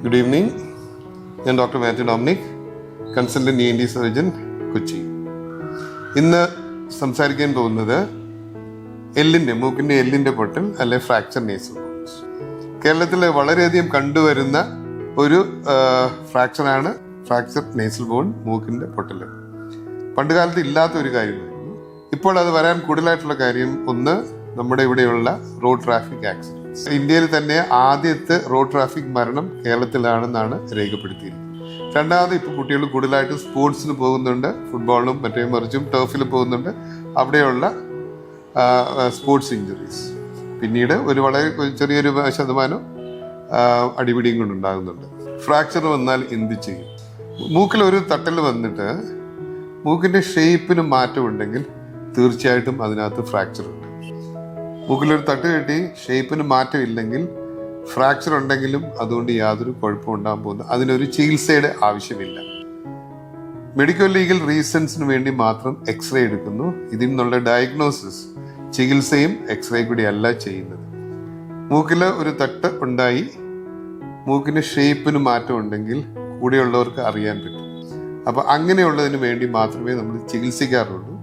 Good evening. ഞാൻ doctor Mathew Dominic, consultant ENT surgeon, Kochi. ഇന്ന് സംസാരിക്കാൻ പോകുന്നത് മൂക്കിൻ്റെ എല്ലിൻ്റെ പൊട്ടൽ അല്ലെ ഫ്രാക്ചർ നേസൽ ബോൺസ്. കേരളത്തിൽ വളരെയധികം കണ്ടുവരുന്ന ഒരു ഫ്രാക്ചറാണ് ഫ്രാക്ചർ നേസൽ ബോൺ, മൂക്കിൻ്റെ പൊട്ടൽ. പണ്ട് കാലത്ത് ഇല്ലാത്ത ഒരു കാര്യമായിരുന്നു. ഇപ്പോൾ അത് വരാൻ കൂടുതലായിട്ടുള്ള കാര്യം ഒന്ന്, നമ്മുടെ ഇവിടെയുള്ള റോഡ് ട്രാഫിക് ആക്സിഡൻറ്റ്സ്. ഇന്ത്യയിൽ തന്നെ ആദ്യത്തെ റോഡ് ട്രാഫിക് മരണം കേരളത്തിലാണെന്നാണ് രേഖപ്പെടുത്തിയിരിക്കുന്നത്. രണ്ടാമത്, ഇപ്പോൾ കുട്ടികൾ കൂടുതലായിട്ട് സ്പോർട്സിന് പോകുന്നുണ്ട്, ഫുട്ബോളിലും മറ്റേ മറിച്ചും ടർഫിൽ പോകുന്നുണ്ട്. അവിടെയുള്ള സ്പോർട്സ് ഇഞ്ചുറീസ് പിന്നീട് ഒരു വളരെ ചെറിയൊരു ശതമാനം അടിപിടിയും കൊണ്ടുണ്ടാകുന്നുണ്ട്. ഫ്രാക്ചർ വന്നാൽ എന്ത് ചെയ്യും? മൂക്കിലൊരു തട്ടൽ വന്നിട്ട് മൂക്കിൻ്റെ ഷേപ്പിന് മാറ്റമുണ്ടെങ്കിൽ തീർച്ചയായിട്ടും അതിനകത്ത് ഫ്രാക്ചർ ഉണ്ട്. മൂക്കിലൊരു തട്ട് കെട്ടി ഷേപ്പിന് മാറ്റമില്ലെങ്കിൽ ഫ്രാക്ചർ ഉണ്ടെങ്കിലും അതുകൊണ്ട് യാതൊരു കുഴപ്പം ഉണ്ടാകാൻ പോകുന്നു. അതിനൊരു ചികിത്സയുടെ ആവശ്യമില്ല. മെഡിക്കൽ ലീഗൽ റീസൺസിന് വേണ്ടി മാത്രം എക്സ്റേ എടുക്കുന്നു. ഇതിൽ നിന്നുള്ള ഡയഗ്നോസിസ് ചികിത്സയും എക്സ്റേ കൂടി അല്ല ചെയ്യുന്നത്. മൂക്കിൽ ഒരു തട്ട് ഉണ്ടായി, മൂക്കിന് ഷേപ്പിന് മാറ്റം ഉണ്ടെങ്കിൽ കൂടെയുള്ളവർക്ക് അറിയാൻ പറ്റും. അപ്പോൾ അങ്ങനെയുള്ളതിന് വേണ്ടി മാത്രമേ നമ്മൾ ചികിത്സിക്കാറുള്ളൂ.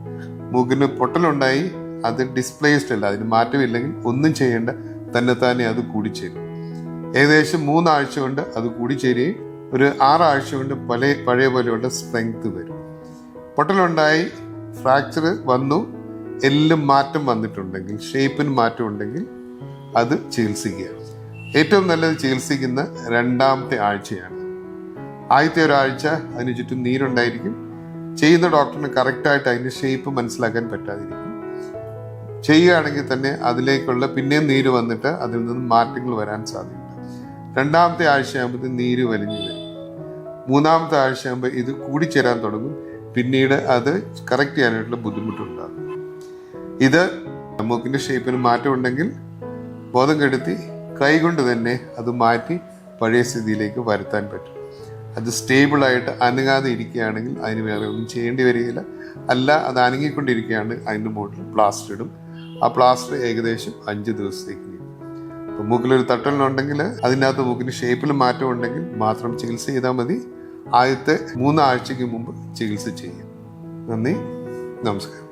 മൂക്കിന് പൊട്ടലുണ്ടായി, അത് ഡിസ്പ്ലേസ്ഡ് അല്ല, അതിന് മാറ്റമില്ലെങ്കിൽ ഒന്നും ചെയ്യേണ്ട, തന്നെ അത് കൂടിച്ചേരും. ഏകദേശം 3 ആഴ്ച കൊണ്ട് അത് കൂടിച്ചേരുകയും ഒരു 6 ആഴ്ച കൊണ്ട് പഴയ പോലെയുള്ള സ്ട്രെങ്ത് വരും. പൊട്ടലുണ്ടായി, ഫ്രാക്ചർ വന്നു, എല്ലാം മാറ്റം വന്നിട്ടുണ്ടെങ്കിൽ, ഷേപ്പിന് മാറ്റം ഉണ്ടെങ്കിൽ അത് ചികിത്സിക്കുക. ഏറ്റവും നല്ലത് ചികിത്സിക്കുന്ന 2ാമത്തെ ആഴ്ചയാണ്. ആദ്യത്തെ ഒരാഴ്ച അതിന് ചുറ്റും നീരുണ്ടായിരിക്കും. ചെയ്യുന്ന ഡോക്ടറിന് കറക്റ്റായിട്ട് അതിൻ്റെ ഷേപ്പ് മനസ്സിലാക്കാൻ പറ്റാതിരിക്കും. ചെയ്യുകയാണെങ്കിൽ തന്നെ അതിലേക്കുള്ള പിന്നെയും നീര് വന്നിട്ട് അതിൽ നിന്ന് മാറ്റങ്ങൾ വരാൻ സാധ്യതയുണ്ട്. 2ാമത്തെ ആഴ്ചയാകുമ്പോൾ നീര് വലിഞ്ഞു വരും. 3ാമത്തെ ആഴ്ചയാകുമ്പോൾ ഇത് കൂടിച്ചേരാൻ തുടങ്ങും. പിന്നീട് അത് കറക്റ്റ് ചെയ്യാനായിട്ടുള്ള ബുദ്ധിമുട്ടുണ്ടാകും. ഇത് മൂക്കിൻ്റെ ഷേപ്പിന് മാറ്റമുണ്ടെങ്കിൽ ബോധം കെടുത്തി കൈകൊണ്ട് തന്നെ അത് മാറ്റി പഴയ സ്ഥിതിയിലേക്ക് വരുത്താൻ പറ്റും. അത് സ്റ്റേബിളായിട്ട് അനങ്ങാതെ ഇരിക്കുകയാണെങ്കിൽ അതിന് വേറെ ഒന്നും ചെയ്യേണ്ടി വരികയില്ല. അല്ല, അത് അനങ്ങിക്കൊണ്ടിരിക്കുകയാണ്, അതിൻ്റെ മുകളിൽ പ്ലാസ്റ്റർ ഇടും. ആ പ്ലാസ്റ്റർ ഏകദേശം 5 ദിവസത്തേക്ക് നീക്കും. അപ്പോൾ മൂക്കിലൊരു തട്ടലുണ്ടെങ്കിൽ അതിനകത്ത് മൂക്കിൻ്റെ ഷേപ്പിൽ മാറ്റം ഉണ്ടെങ്കിൽ മാത്രം ചികിത്സ ചെയ്താൽ മതി. ആദ്യത്തെ 3 ആഴ്ചയ്ക്ക് മുമ്പ് ചികിത്സ ചെയ്യും. നന്ദി, നമസ്കാരം.